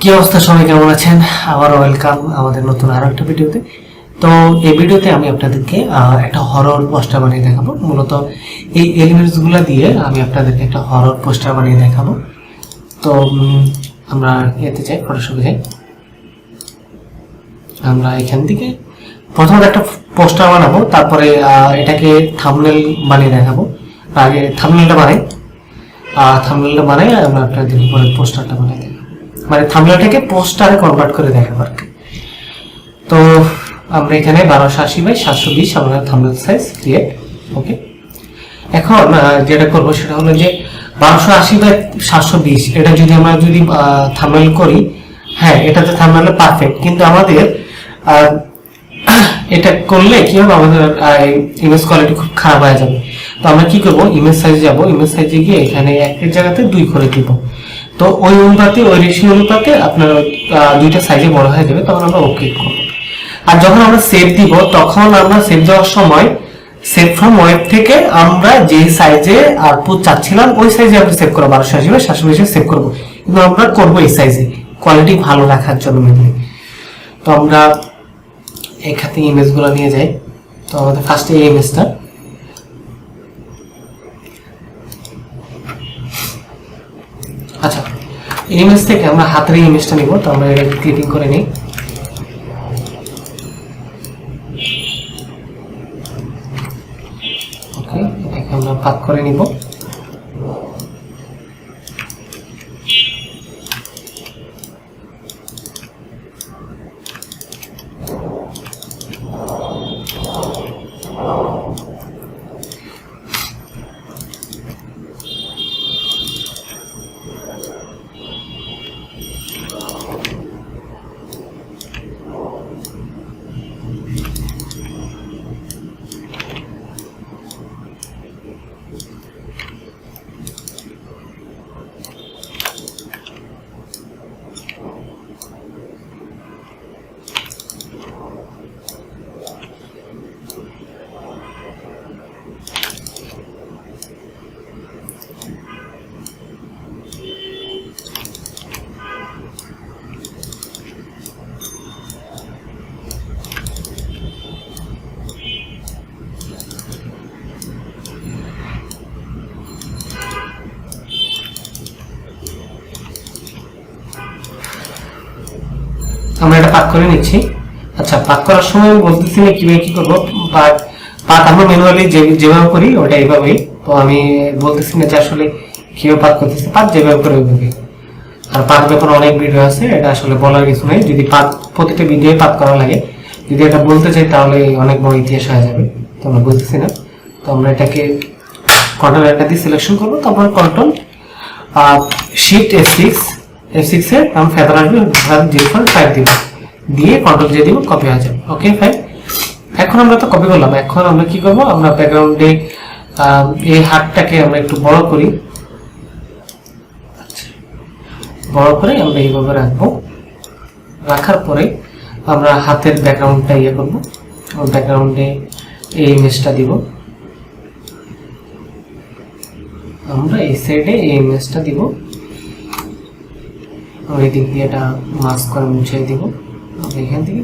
কি অবস্থা, সবাই কেমন আছেন? আবার ওয়েলকাম আমাদের নতুন আরো একটা ভিডিওতে। তো এই ভিডিওতে আমি আপনাদেরকে একটা হরর পোস্টার বানিয়ে দেখাবো। মূলত এই এলিমেন্টস গুলা দিয়ে আমি আপনাদেরকে একটা হরর পোস্টার বানিয়ে দেখাবো। তো আমরা এতে যাই, ফটোশপে যাই। আমরা এখান থেকে প্রথমে একটা পোস্টার বানাবো, তারপরে এটাকে থাম্বনেল বানিয়ে দেখাবো। আগে থাম্বনেলটা বানাই আমরা আপনাদের উপরে পোস্টারটা বানিয়ে দেখাবো, মানে থাম্বনেলটাকে পোস্টারে কনভার্ট করে দেখাবো আর কি। তো আমরা এখানে 1280x720 আমরা থাম্বনেল সাইজ ক্রিয়েট। ওকে, এখন যেটা করবো সেটা হলো যে 1280x720 এটা যদি আমরা থাম্বনেল করি, হ্যাঁ এটাতে থাম্বনেল পারফেক্ট, কিন্তু আমাদের এটা করলে কি হবে, আমাদের ইমেজ কোয়ালিটি খুব খারাপ হয়ে যাবে। তো আমরা কি করব, ইমেজ সাইজ যাব, ইমেজ সাইজে গিয়ে এখানে একের জায়গাতে 2 করে দিব। তো ওই অনুপাতে, ওই রেশিও অনুপাতে আপনার দুইটা সাইজে বড় হয়ে যাবে, তখন আমরা ওকে করব। আর যখন আমরা সেভ দিব, তখন আমরা সেভ দেওয়ার সময় সেভ ফ্রম ওয়েব থেকে আমরা যে সাইজে আউটপুট চাচ্ছিলাম ওই সাইজে আমরা সেভ করব, 1280x720 সেভ করব, কিন্তু আমরা করব এই সাইজে কোয়ালিটি ভালো রাখার জন্য মেনলি। তো আমরা এখানে ইমেজগুলো নিয়ে যাই। তো আমাদের ফার্স্টে এই ইমেজটা, আচ্ছা এই ইমেজ থেকে আমরা হাতের ইমেজটা নিব। তো আমরা এটা ক্লিপিং করে নিই। ওকে, এটাকে আমরা ভাগ করে নিব। আমরা এটা পাক করে নিচ্ছি। আচ্ছা, পাক করার সময় আমি বলতেছি না কিভাবে কি করবো। পাক আমরা ম্যানুয়ালি যেভাবে করি ওটা এইভাবেই। তো আমি বলতেছি না যে আসলে কিভাবে পাক করতেছি, পাক যেভাবে করে ওইভাবে। আর পাক ব্যাপারে অনেক ভিডিও আছে, এটা আসলে বলার কিছু নেই। যদি পাক প্রতিটা ভিডিও পাক করা লাগে, যদি এটা বলতে চাই তাহলে অনেক বড় ইতিহাস হয়ে যাবে। তো আমরা বলতেছি না। তো আমরা এটাকে কন্ট্রোল একটা দিয়ে সিলেকশন করবো, তারপর কন্ট্রোল শিফট F6 এর আমি ফেদার আসবে 0.5 দিব, দিয়ে কন্ট্রোল দিয়ে দিব, কপি হয়ে যাবে। Okay fine. এখন আমরা তো কপি করলাম, এখন আমরা কি করব, আমরা ব্যাকগ্রাউন্ডে এই হাতটাকে আমরা একটু বড় করি। বড় করে আমরা এইভাবে রাখবো। রাখার পরে আমরা হাতের ব্যাকগ্রাউন্ডটা ইয়ে করবো, ব্যাকগ্রাউন্ডে এই ইমেজটা দিব। আমরা এই সাইডে এই ইমেজটা দিব, এই দিক দিয়ে এটা মাস্ক করে মুছাই দিব। আমরা এখান থেকে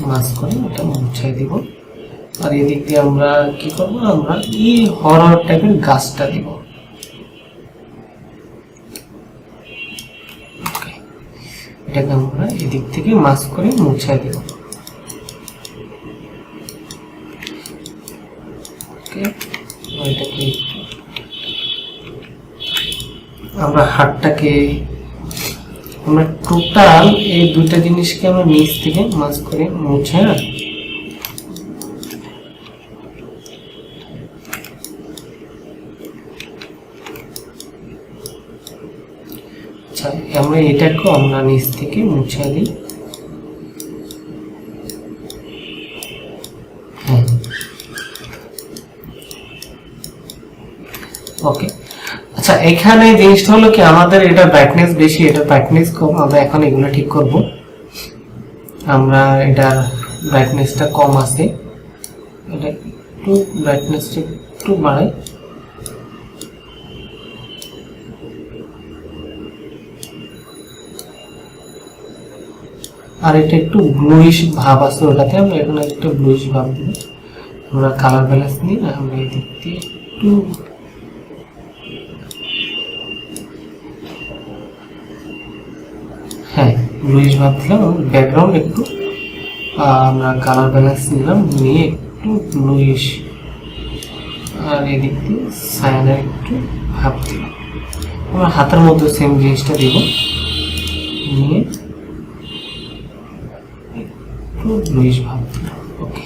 মাস্ক করে এটা মুছাই দিব। আর এই দিক দিয়ে আমরা কি করব, আমরা এই হরর টাইপের গাছটা দিব। এটাকে আমরা এই দিক থেকে মাস্ক করে মুছাই দিব। ওকে, এটাকে আমরা হাতটাকে আমরা টোটাল এই দুইটা জিনিসকে আমরা নিচ থেকে মাছ করে মুছে আচ্ছা, আমরা এটাকেও আমরা নিচ থেকে মুছে দিই। হ্যাঁ, ওকে। আচ্ছা, এখানে জিনিসটা হলো কি, আমাদের এটা ব্রাইটনেস বেশি, এটা ব্রাইটনেস কম। আমরা এখন এগুলো ঠিক করব। আমরা এটা ব্রাইটনেসটা কম আছে, এটা একটু ব্রাইটনেসটা একটু বাড়াই। আর এটা একটু ব্লুইশ ভাব আছে ওটাতে, আমরা এখানে একটা ব্লুইশ ভাব দিব। আমরা কালার ব্যালেন্স নিয়ে আমরা এই দিক দিয়ে একটু হ্যাঁ ব্লুইশ ভাব দিলাম। ব্যাকগ্রাউন্ড একটু আমরা কালার ব্যালেন্স নিলাম, নিয়ে একটু ব্লুইশ, আর এদিক দিয়ে সায়ানের একটু ভাব দিলাম। আমরা হাতের মধ্যে সেম জিনিসটা দিব, নিয়ে একটু ব্লুইশ ভাব দিলাম। ওকে,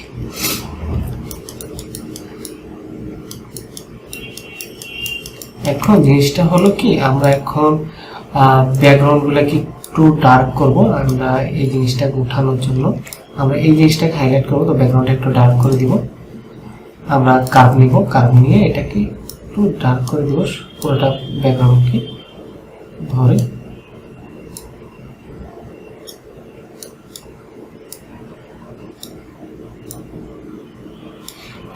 এখন জিনিসটা হলো কি, আমরা এখন ব্যাকগ্রাউন্ড গুলাকে একটু ডার্ক করব। আমরা এই জিনিসটাকে উঠানোর জন্য আমরা এই জিনিসটাকে হাইলাইট করবো, তো ব্যাকগ্রাউন্ডটা একটু ডার্ক করে দিব। আমরা কার্ভ নিব, কার্ভ নিয়ে এটাকে একটু ডার্ক করে দিব, পুরোটা ব্যাকগ্রাউন্ডকে ধরে।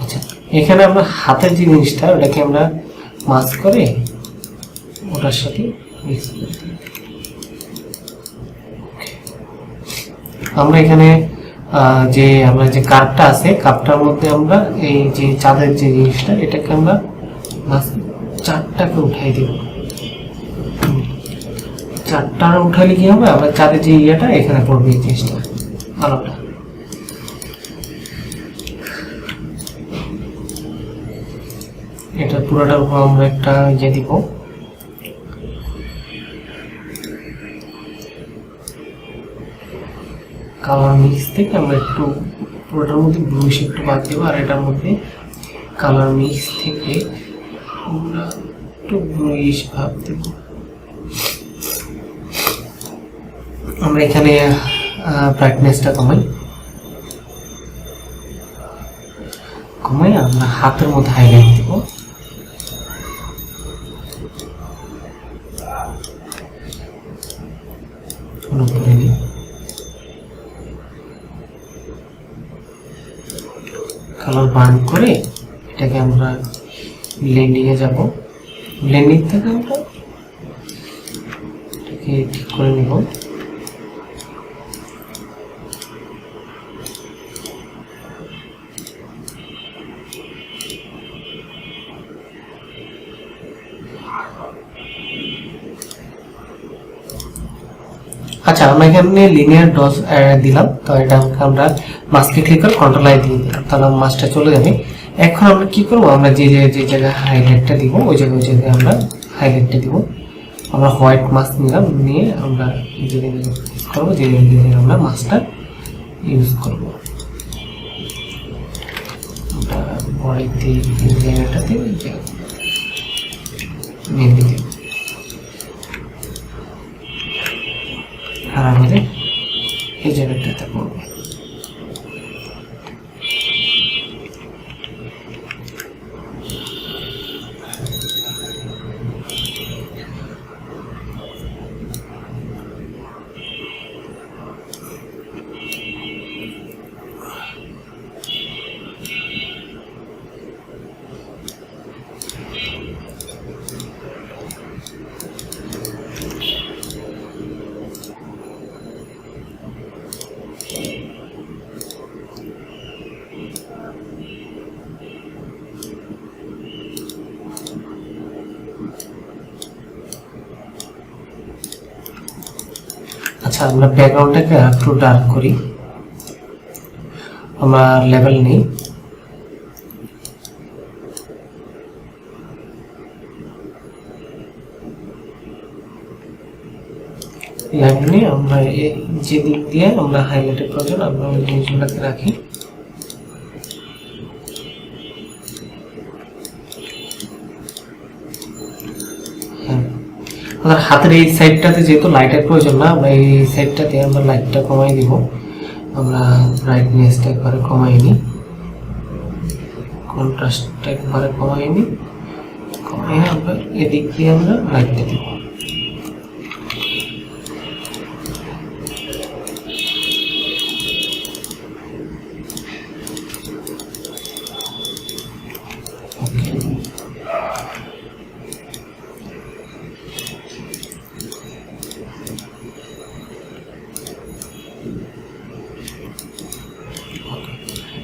আচ্ছা, এখানে আমরা হাতের যে জিনিসটা ওটাকে আমরা মাস্ক করে ওটার সাথে মিক্স করে দিই। আমরা এখানে আমরা যে কার্ভটা আছে, কার্ভটার মধ্যে আমরা এই যে চাঁদের যে জিনিসটা, এটাকে আমরা চারটাকে উঠাই দেব। চারটা উঠালে কি হবে, আমরা চাঁদের যে ইয়েটা এখানে পড়বে, এই জিনিসটা আলোটা। এটা পুরোটার উপর আমরা একটা ইয়ে দিব, কালার মিক্স থেকে আমরা একটু পুরোটার মধ্যে ব্লুইশ একটু বাদ দেবো, আর এটার মধ্যে কালার মিক্স থেকে আমরা একটু ব্লুইশ ভাব দেব। আমরা এখানে ব্রাইটনেসটা কমাই আমরা হাতের মধ্যে হাইলাইট দেব। কালার বার্ন করে এটাকে আমরা ব্লেন্ডিংয়ে যাব। ব্লেন্ডিং থেকে আমরা এটাকে ঠিক করে নেব। আচ্ছা, আমরা এখানে লিনিয়ার ডজ দিলাম, তো এটা আমরা মাস্কে ক্লিক করে কন্ট্রোল আই দিয়ে দিলাম, তাহলে মাস্কটা চলে যাবে। এখন আমরা কি করব, আমরা যে জায়গায় হাইলাইটটা দিব ওই জায়গায় আমরা হাইলাইটটা দিব। আমরা হোয়াইট মাস্ক নিলাম, নিয়ে আমরা এই জায়গায় ইউজ করবো, যে জায়গায় আমরা মাস্কটা ইউজ করব। আমরা বডিতে এই জায়গাটাতে মেহেন্দি দেব, আর আমাদের এই জায়গাটাতে পড়বে। আচ্ছা, আমরা ব্যাকগ্রাউন্ডটাকে একটু ডার্ক করি। আমরা লেভেল নেই, লেভেল নিয়ে আমরা যে দিক দিয়ে আমরা হাইলাইটের প্রয়োজন আমরা ওই জিনিসগুলোকে রাখি। হাতের এই সাইডটাতে যেহেতু লাইটের প্রয়োজন না, আমরা এই সাইডটাতে আমরা লাইটটা কমাই দিব। আমরা ব্রাইটনেসটা একবারে কমাই নি, কন্ট্রাস্টটা একবারে কমাই নি, কমাই আমরা এদিক দিয়ে আমরা লাইটটা দিব।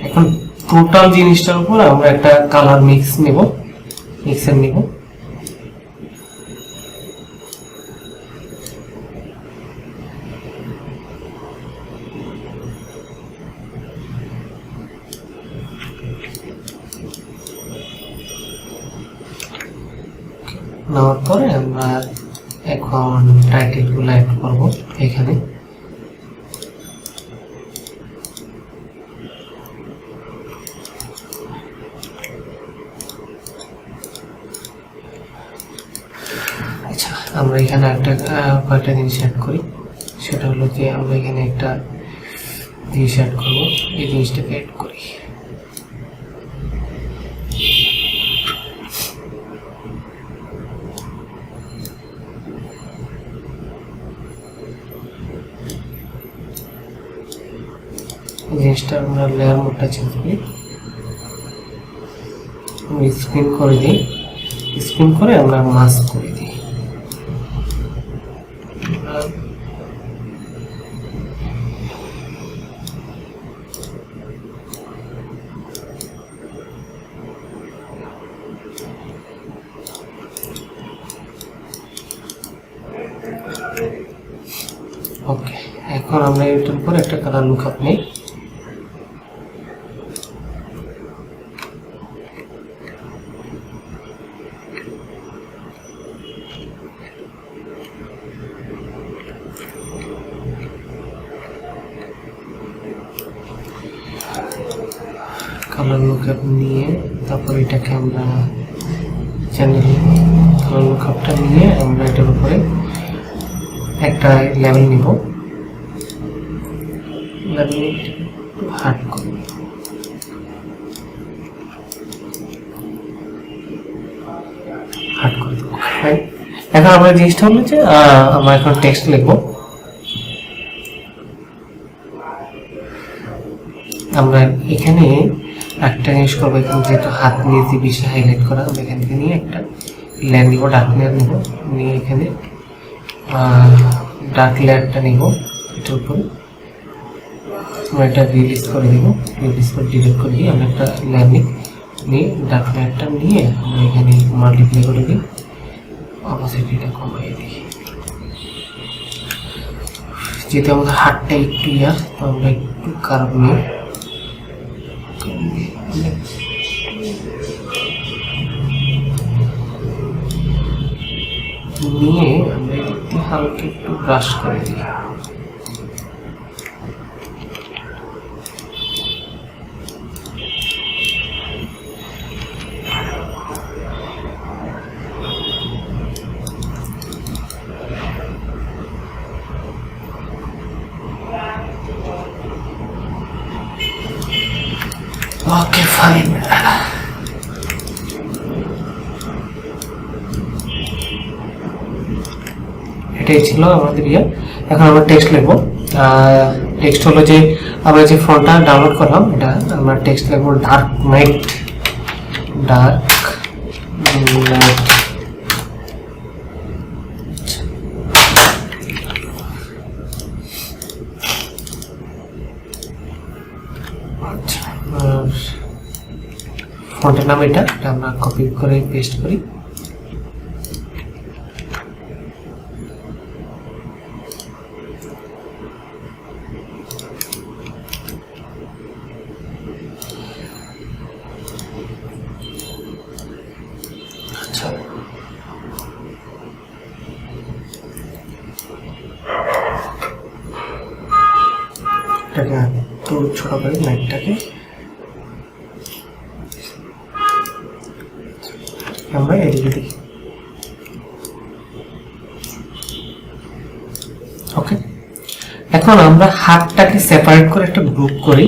এখন টোটাল জিনিসটার উপর আমরা একটা কালার মিক্সার নেব। নেওয়ার পরে আমরা এখন টাইটেল গুলো অ্যাড করব এখানে। আচ্ছা, আমরা এখানে একটা কয়েকটা জিনিস অ্যাড করি। সেটা হলো যে আমরা এখানে একটা জিনিস অ্যাড করব, এই জিনিসটাকে অ্যাড করি। জিনিসটা আমরা লেয়ার মোডটা চেঞ্জ করি, স্পিন করে দিই, স্পিন করে আমরা মাস্ক করে দিই। ওকে, এখন আমরা এটার উপর একটা কালার লুকআপ নেই। কালার লুকআপ নিয়ে তারপর এটাকে আমরা চ্যানেল কালার লুকআপটা নিয়ে আমরা এটার উপরে একটা লেভেল নিব, লেভেল হার্ড করব। হার্ড করে দেব। এখন আমরা জিনিসটা হলো যে আমরা এখন টেক্সট লিখবো। আমরা এখানে একটা জিনিস করবো, এখানে যেহেতু হাত নিয়েছি বেশি হাইলাইট করা, আমরা এখান থেকে নিয়ে একটা লেয়ার নিব, ডার্ক লেয়ার নিব, নিয়ে এখানে ডার্ক লেয়ারটা নিব, এটার উপরে আমরা এটা রিলিজ করে দিব, রিলিজ করে ডিলিট করে দিই। আমরা একটা লেয়ার নিয়ে ডার্ক লেয়ারটা নিয়ে আমরা এখানে মাল্টিপ্লাই করে দিই, অপোসিটিটা কমাই দিই। যেহেতু আমাদের হাতটা একটু তো আমরা একটু কার্ভ নিই, নিয়ে আমরা একটু হালকা একটু ব্রাশ করে দিই। ওকে, ফাইন। এটাই ছিল আমাদের ইয়ে। এখন আমরা টেক্সট লিখবো। টেক্সট হলো যে আমরা যে ফন্টটা ডাউনলোড করলাম, এটা আমরা টেক্সট লিখবো ডার্ক নাইট, ডার্ক নাইট। ফন্টের নাম এটা আমরা কপি করে পেস্ট করি। আচ্ছা, এটাকে একটু ছোট করে নাইটটাকে আমরা এদিকে দিই। ওকে, এখন আমরা হাতটাকে সেপারেট করে একটা গ্রুপ করি।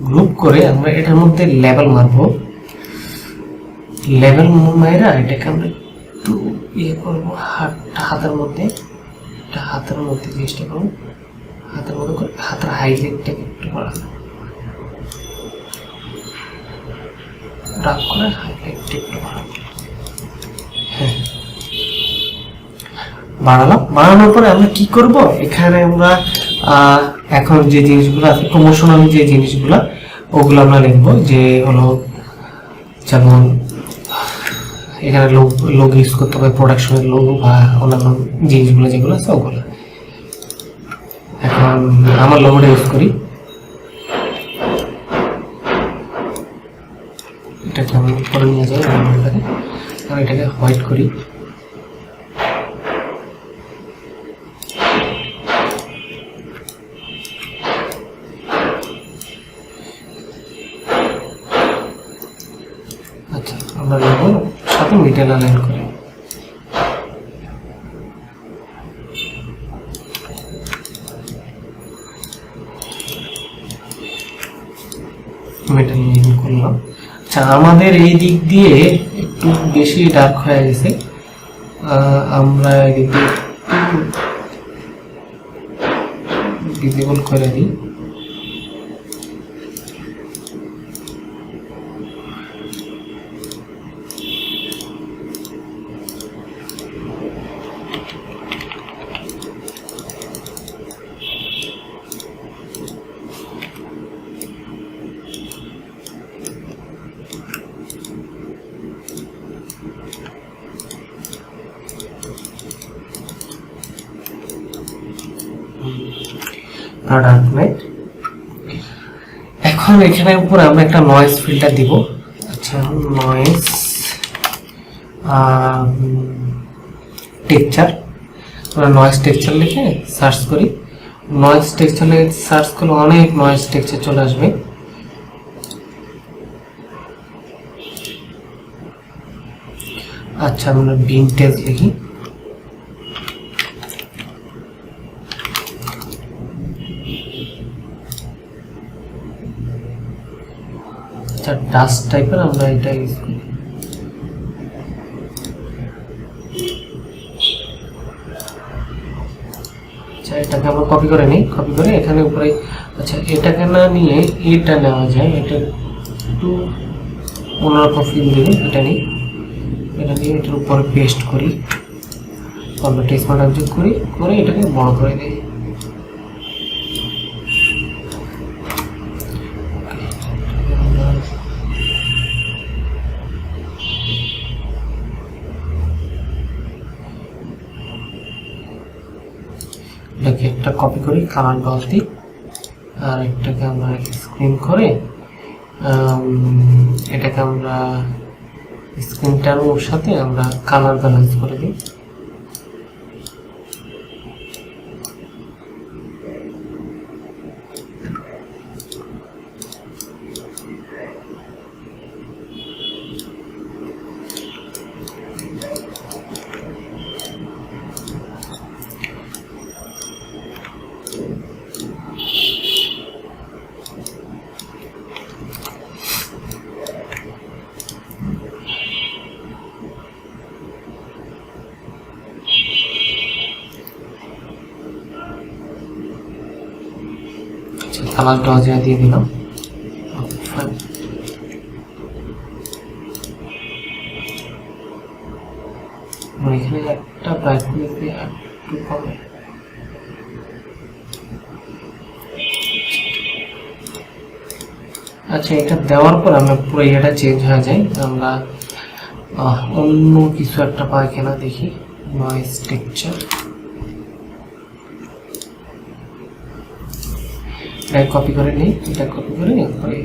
গ্রুপ করে আমরা এটার মধ্যে লেভেল মারবো। লেভেল মাইরা এটাকে আমরা একটু ইয়ে করবো, হাতের মধ্যে জিনিসটা করবো, হাতের মধ্যে করে হাতের হাইলাইটটাকে একটু বাড়াবো, ডার্ক করে হাইলাইটটা একটু বাড়াবো। হ্যাঁ, বাড়ালাম। বাড়ানোর পরে আমরা কি করব, এখানে আমরা এখন যে জিনিসগুলো আছে প্রমোশনাল যে জিনিসগুলো ওগুলো আমরা লিখবো, যে হলো যেমন এখানে লোগো ইউজ করতে হবে, প্রোডাকশনের লোগো বা অন্যান্য জিনিসগুলো যেগুলো আছে ওগুলো। এখন আমার লোগোটা ইউজ করি, এটাকে আমি উপরে নিয়ে যাই লোগোটাকে, আমি এটাকে হোয়াইট করি। আচ্ছা, আমরা লোগোর সাথে মিডল অ্যালাইন করি। মিডল অ্যালাইন করলাম। আচ্ছা, আমাদের এই দিক দিয়ে একটু বেশি ডার্ক হয়ে গেছে, আমরা এদিক দিয়ে একটু ভিজিবল করে দিই। এখন এখানে উপরে আমরা একটা নয়েজ ফিল্টার দিব। আচ্ছা, নয়েজ টেক্সচার, আমরা নয়েজ টেক্সচার লিখে সার্চ করি। নয়েজ টেক্সচার লিখে সার্চ করলে অনেক নয়েজ টেক্সচার চলে আসবে। আচ্ছা, আমরা ভিনটেজ লিখি। ডাস্ট টাইপের আমরা এটা ইউজ করি। আচ্ছা, এটাকে আমরা কপি করে নিই, কপি করে এখানে উপরে। আচ্ছা, এটাকে না নিয়ে এটা নেওয়া যায়, এটা একটু অন্যরকম ফিল দিবে। এটা নিই, এটা নিয়ে এটার উপরে পেস্ট করি, আমরা টেক্সট মার্ক যোগ করি, করে এটাকে বড় করে দিই। এটাকে একটা কপি করি, কালার ডল দিই, আর একটাকে আমরা স্ক্রিন করে এটাকে আমরা স্ক্রিনটার ওর সাথে আমরা কালার ব্যালেন্স করে দিই। কালার ডজে দিয়ে দিলাম। এখানে একটা ব্রাইটনেস দিয়ে একটু কমে। আচ্ছা, এটা দেওয়ার পর আমরা পুরো এটা চেঞ্জ হয়ে যায়, আমরা অন্য কিছু একটা পাই কিনা দেখি। নয়েজ টেক্সচার কপি করে নিই, এটা কপি করে পরে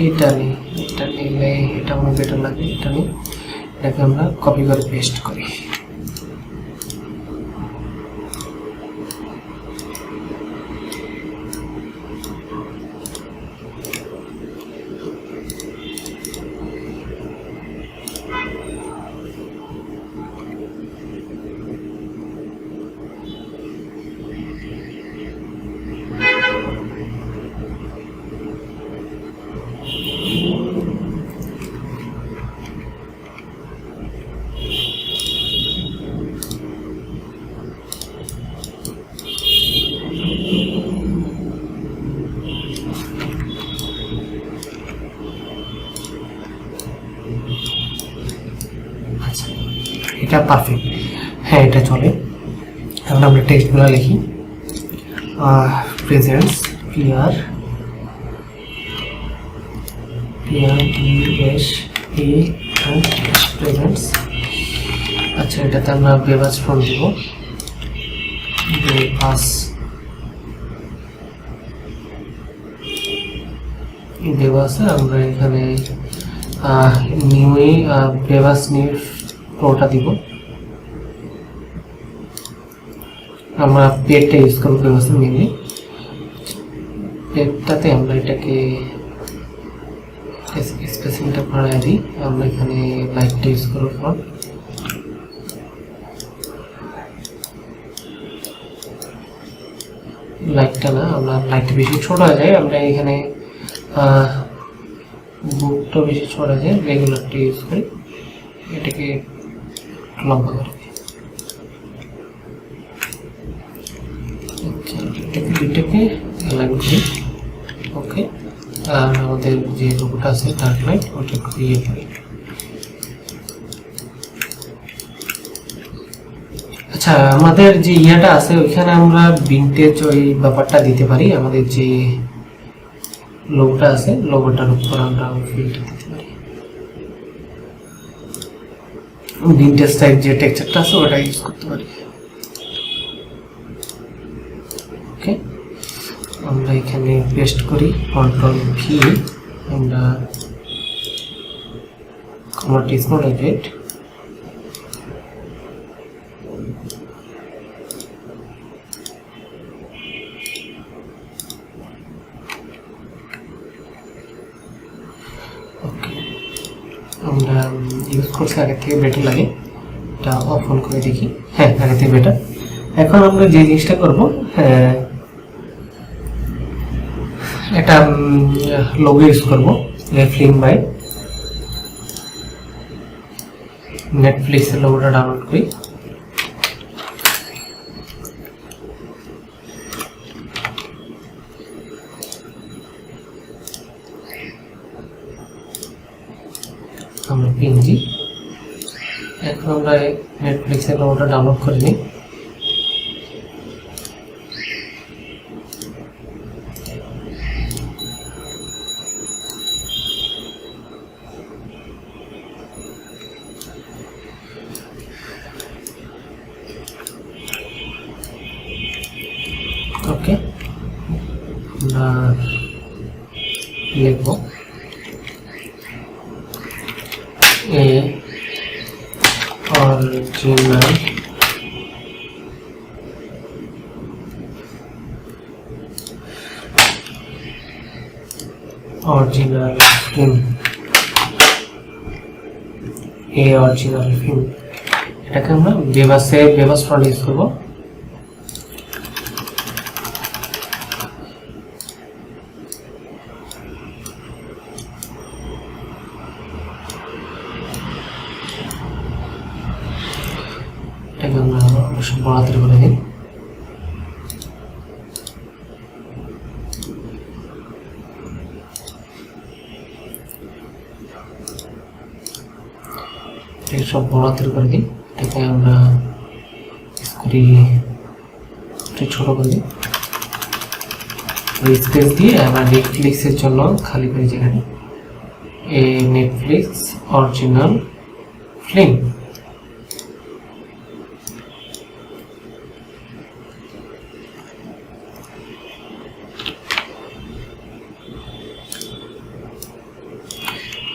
এটা নিই, এটা নিলে এটা আমার বেটার লাগে, এটা নিই, এটাকে আমরা কপি করে পেস্ট করি। এটা পারফেক্ট। হ্যাঁ, এটা চলে। এখন আমরা টেক্সটগুলো লিখি। Presence PR presence. আচ্ছা, এটাতে আমরা বেবাস ফর্ম দিব, বেবাসে আমরা এখানে নিউই বেবাস নিউ ফ্লোটা দিব। আমরা পেটটা ইউজ করবো বেবাসে মেনলি। পেটটাতে আমরা এটাকে স্পেসিংটা বাড়াই দিই। আমরা এখানে লাইটটা ইউজ করবো ফর লাইটটা না, আমরা লাইটটা বেশি ছোট হয়ে যায়, আমরা এখানে বুকটা বেশি ছোট হয়ে যায়, রেগুলারটা ইউজ করি, এটাকে লম্বা করে দিই। আচ্ছা, এটাকে দুইটাকে অ্যালাইন করি। ওকে, আর আমাদের যে লোগোটা আছে ডার্ক লাইট ওটা ইয়ে করি। আচ্ছা, আমাদের যে ইয়াটা আছে ওইখানে আমরা ভিনটেজ ওই ব্যাপারটা দিতে পারি। আমাদের যে লোগোটা আছে লোগোটার উপর আমরা ফিল্টার দিতে পারি। ভিনটেজ টাইপ যে টেক্সচারটা আছে ওটা ইউজ করতে পারি। ওকে, আমরা এখানে পেস্ট করি, Ctrl+V, আমরা কমান্ড ইজ নট এডিট। আমরা ইউজ করছি আগে থেকে বেটার লাগে, এটা অফ অন করে দেখি। হ্যাঁ, আগে থেকে বেটার। এখন আমরা যে জিনিসটা করবো, এটা লোগো ইউজ করবো, ফিল্ম বাই নেটফ্লিক্সের লোগোটা ডাউনলোড করি। আমরা পিনজি, এখন আমরা নেটফ্লিক্সের লোগোটা ডাউনলোড করে নিই। ওকে, আমরা লিখব অরিজিনাল ফিল্ম, অরিজিনাল ফিল্ম। এটাকে আমরা বেবাস ফন্ট ইউজ করবো। এটাকে আমরা অবশ্যই বড়াতে করে দিই। সব বড়াতের করে দিই। এটাকে আমরা করি ছোট করে দিই, স্পেস দিয়ে আমরা নেটফ্লিক্সের জন্য খালি করি, যেখানে নেটফ্লিক্স অরিজিনাল ফিল্ম।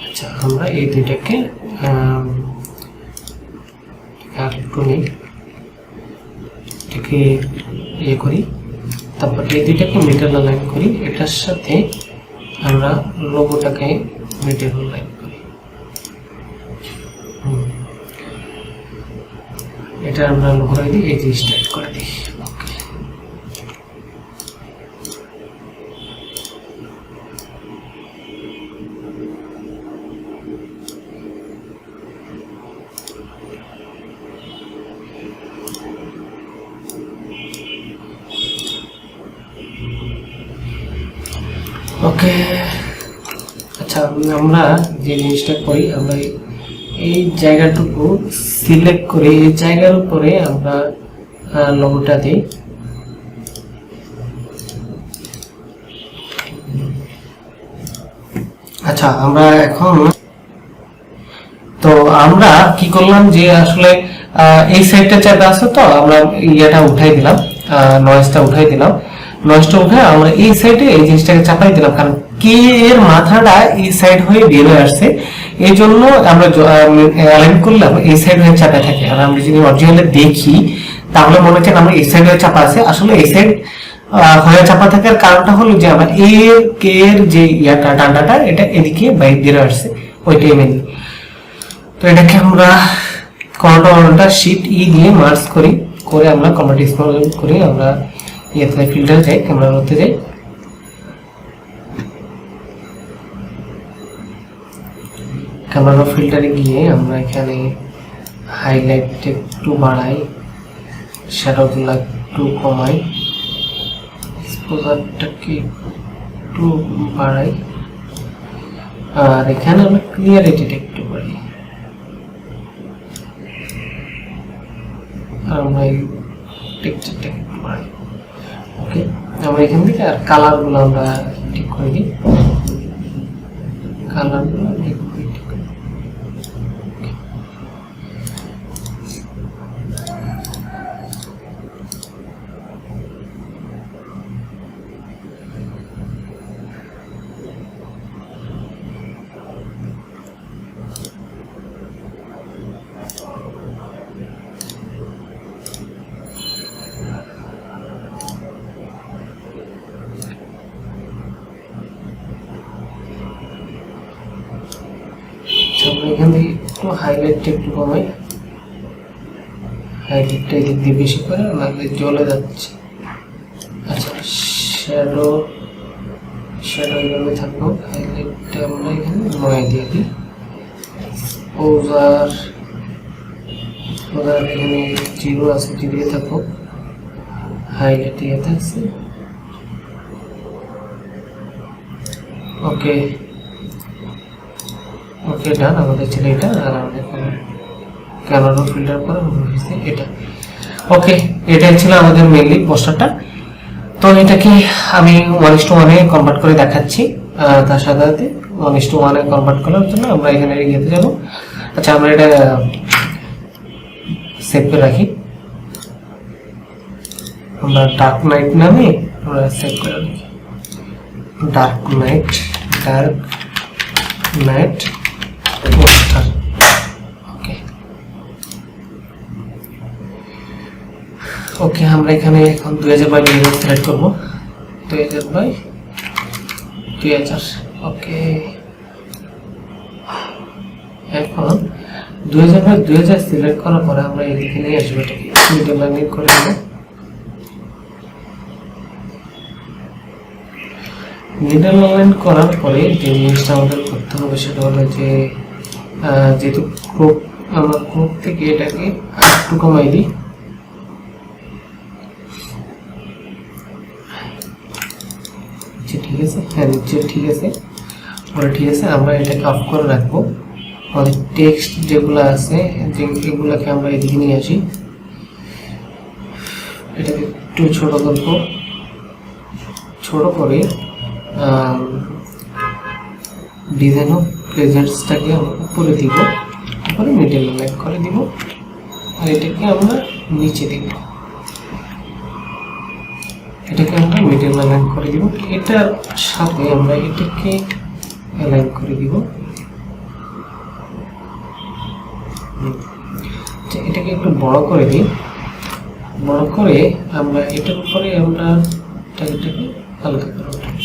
আচ্ছা, আমরা এই দুইটাকে ইয়ে করি, তারপর এই দুইটাকে মিডল লাইন করি। এটার সাথে আমরা লোগোটাকে মিডল লাইন করি। এটা আমরা লোগো দিই, এই জিনিসটা অ্যাড করে দিই। ওকে, আচ্ছা, আমরা যে জিনিসটা করি, আমরা এই জায়গাটুকু সিলেক্ট করে এই জায়গার উপরে আমরা লোগোটা দিই। আচ্ছা আমরা এখন তো আমরা কি করলাম যে আসলে এই সাইডটা চাপে আছে, তো আমরা ইয়াটা উঠাই দিলাম, নয়েজটা উঠাই দিলাম। নয়েজটা উঠে আমরা এই সাইডে এই জিনিসটাকে চাপাই দিলাম, কারণ কে এর মাথাটা এই সাইড হয়ে বের হয়ে আসছে, এই জন্য আমরা অ্যালাইন করলাম এই সাইড হয়ে চাপা থাকে। আর আমরা যদি অরিজিনালি দেখি তাহলে মনে হচ্ছে আমরা এই সাইড হয়ে চাপা আছে, আসলে এই সাইড হয়ে চাপা থাকার কারণটা হলো যে আমার কে এর যে ইয়াটা ডান্ডাটা এটা এদিকে বাইরে বের হয়ে আসছে, ওইটাই মেন। তো এটাকে আমরা কন্ট্রোলটা শিফট ই দিয়ে মার্জ করি, করে আমরা কনভার্ট করি, আমরা ইয়েতে ফিল্টার যাই, ক্যামেরা রোতে যাই, ক্যামেরা ফিল্টারে গিয়ে আমরা এখানে হাইলাইট একটু বাড়াই, শ্যাডো গুলা একটু কমাই, এক্সপোজারটাকে একটু বাড়াই, আর এখানে আমরা ক্লিয়ারিটিটা একটু বাড়াই। আমরা এই টেক্সচারটাকে একটু বাড়াই। ওকে, আমরা এখান থেকে আর কালারগুলো আমরা ঠিক করে দিই, কালারগুলো ঠিক করে দিই। আমরা এখান থেকে একটু হাইলাইটটা একটু কমাই, হাইলাইটটা এদিক দিয়ে বেশি করে, নাহলে জ্বলে যাচ্ছে। আচ্ছা, শ্যাডো এইভাবে থাকবো, হাইলাইটটা আমরা এখানে 9 দিয়ে দিই। এক্সপোজার এখানে 0 আছে, 0 দিয়ে থাকবো, হাইলাইট দিয়ে থাকছে। ওকে ওকে ডান, আমাদের ছিল এটা। আর আমাদের ক্যামেরা ফিল্টার করে এটা। ওকে, এটাই ছিল আমাদের মেইনলি পোস্টারটা। তো এটাকে আমি 1:1 এ কনভার্ট করে দেখাচ্ছি, তার সাথে সাথে 1:1 এ কনভার্ট করার জন্য আমরা এখানে ইয়েতে যাব। আচ্ছা, আমরা এটা সেভ করে রাখি, আমরা ডার্ক নাইট নামে আমরা সেভ করে রাখি, ডার্ক নাইট পোস্টার। ওকে ওকে, আমরা এখানে এখন 2000 সিলেক্ট করবো, 2000 ওকে। এখন 2000 সিলেক্ট করার পরে আমরা এদিকে নিয়ে আসবো, এটাকে মিডল লাইন করে দেবো। মিডল লাইন করার পরে যে জিনিসটা আমাদের করতে হবে সেটা হলো যে যেহেতু আমরা ক্রপ থেকে এটাকে একটু কমাই দিই, ঠিক আছে, হ্যাঁ নিচে ঠিক আছে, ঠিক আছে। আমরা এটাকে অফ করে রাখবো, আমাদের টেক্সট যেগুলো আছে এগুলোকে আমরা এদিকে নিয়ে আসি, এটাকে একটু ছোট করবো, ছোট করে ডিজাইন অফ প্রেজেন্টসটাকে আমরা উপরে দিব, উপরে মিডল লাইন করে দিব, আর এটাকে আমরা নিচে দিব, এটাকে আমরা মিডল লাইন করে দিব। এটার সাথে আমরা এটাকে অ্যালাইন করে দিব, এটাকে একটু বড় করে দিই, বড় করে আমরা এটার উপরে আমরা এটাকে হালকা করে উঠাই।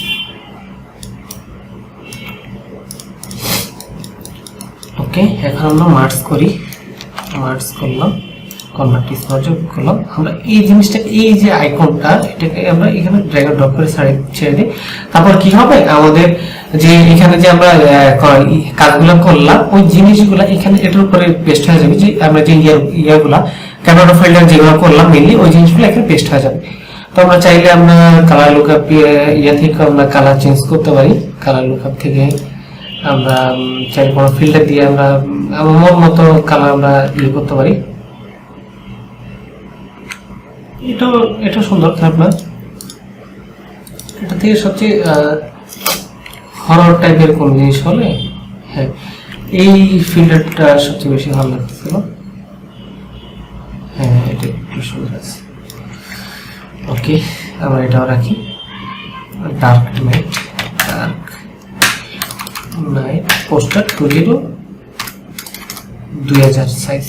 ওকে, এখন আমরা মার্জ করি, মার্জ করলাম, কনভার্ট যোগ করলাম। আমরা এই জিনিসটা, এই যে আইকনটা, এটাকে আমরা এখানে ড্র্যাগ ড্রপ করে ছেড়ে দিই। তারপর কি হবে, আমাদের যে এখানে যে আমরা কাজগুলো করলাম ওই জিনিসগুলো এখানে এটার উপরে পেস্ট হয়ে যাবে, যে আমরা যে ইয়াগুলা ক্যামেরা ফিল্টার যেগুলো করলাম মেনলি ওই জিনিসগুলো এখানে পেস্ট হয়ে যাবে। তো আমরা চাইলে আমরা কালার লুকআপ ইয়া থেকে আমরা কালার চেঞ্জ করতে পারি, কালার লুকআপ থেকে আমরা চাইলে কোনো ফিল্টার দিয়ে আমরা আমার মতো কালার আমরা ইয়ে করতে পারি। এটা সুন্দর, খারাপ না। এটা থেকে সবচেয়ে হরর টাইপের কোন জিনিস হলে, হ্যাঁ এই ফিল্টারটা সবচেয়ে বেশি ভালো লাগতেছিল। হ্যাঁ এটা একটু সুন্দর আছে। ওকে, আমরা এটাও রাখি। Dark night poster 2000 size.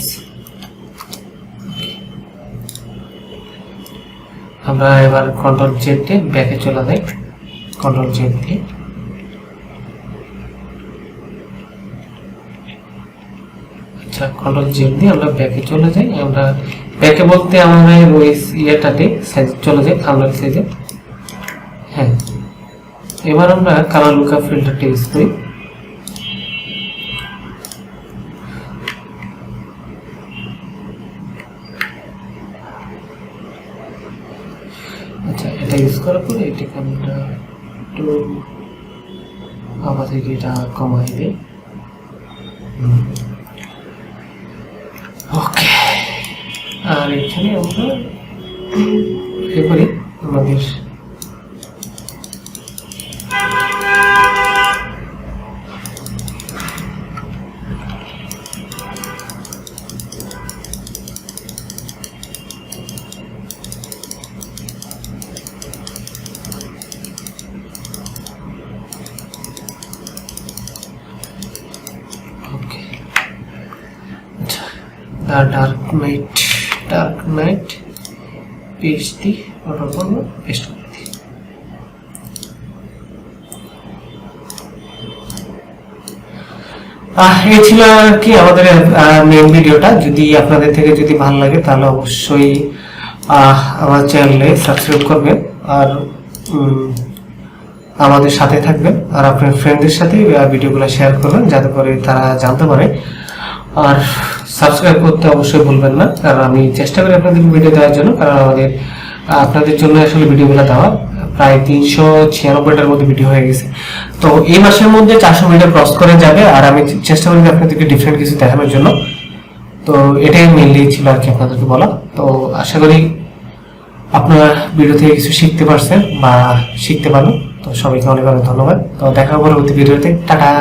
আমরা এবার কন্ট্রোল জেড দিয়ে ব্যাকে চলে যাই। কন্ট্রোল জেড দিয়ে কন্ট্রোল জেড দিয়ে আমরা ব্যাকে চলে যাই। আমরা ব্যাকে বলতে আমরা ওই ইয়েটাতে সাইজ চলে যাই, থাম্বনেল সাইজে। হ্যাঁ এবার আমরা কালার লুকআপ ফিল্টারটা ইউজ করি। আচ্ছা এটা ইউজ করার পরে এটাকে আমরা একটু আবার থেকে এটা কমাই দিই। ওকে, আর এখানে আমরা কি করি, আমাদের ডার্ক নাইট পেস্টটি অর্ডার করবো, পেস্ট করে দিই। এই ছিল আর কি আমাদের মেইন ভিডিওটা। যদি আপনাদের থেকে যদি ভালো লাগে তাহলে অবশ্যই আমার চ্যানেলে সাবস্ক্রাইব করবেন আর আমাদের সাথে থাকবেন, আর আপনার ফ্রেন্ডদের সাথে ভিডিওগুলো শেয়ার করবেন যাতে করে তারা জানতে পারে। আর সাবস্ক্রাইব করতে অবশ্যই ভুলবেন না, কারণ আমি চেষ্টা করি আপনাদেরকে ভিডিও দেওয়ার জন্য, কারণ আপনাদের জন্য আসলে ভিডিওগুলো দেওয়া প্রায় 396টার মধ্যে ভিডিও হয়ে গেছে। তো এই মাসের মধ্যে 400 ভিডিও ক্রস করে যাবে, আর আমি চেষ্টা করি আপনাদেরকে ডিফারেন্ট কিছু দেখানোর জন্য। তো এটাই মেনলি ছিল আর কি আপনাদেরকে বলা। তো আশা করি আপনারা ভিডিও থেকে কিছু শিখতে পারছেন বা শিখতে পারবেন। তো সবাইকে অনেক অনেক ধন্যবাদ। তো দেখা হবে পরবর্তী ভিডিওতে। টাটা।